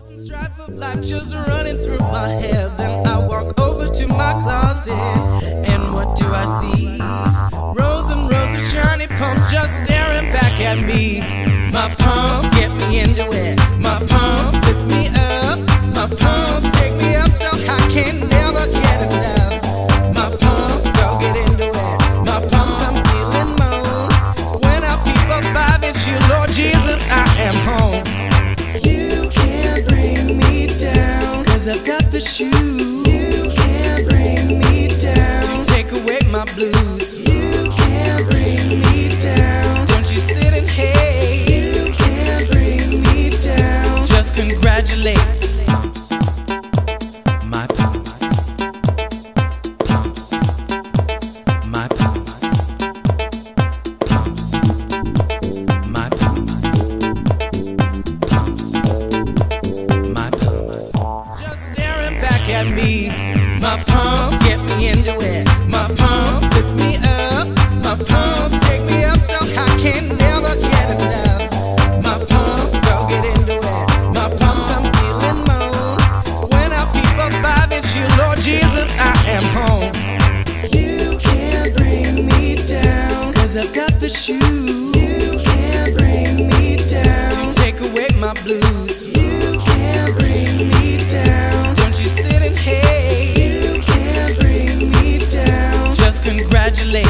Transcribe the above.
Strife of life just running through my head. Then I walk over to my closet, and what do I see? Rows and rows of shiny pumps just staring back at me. My pumps get me into it. My pumps lift me up. My pumps take me up so I can never get enough. My pumps don't get into it. My pumps, I'm feeling moans. When I peep up 5-inch, you Lord Jesus, I am home. I've got the shoes. You can't bring me down. To take away my blues. You can't bring me down. Don't you sit and hate. You can't bring me down. Just congratulate. Pumps. My pumps. Pumps. My pumps. Pumps. My pumps. Pumps. My pumps. Back at me. My pumps get me into it. My pumps lift me up. My pumps take me up so I can never get enough. My pumps don't get into it. My pumps, I'm feeling moans. When I peep up 5-inch, you Lord Jesus, I am home. You can't bring me down, 'cause I've got the shoes. You can't bring me down. To take away my blues. You can't bring me down. Hey, you can't bring me down. Just congratulate.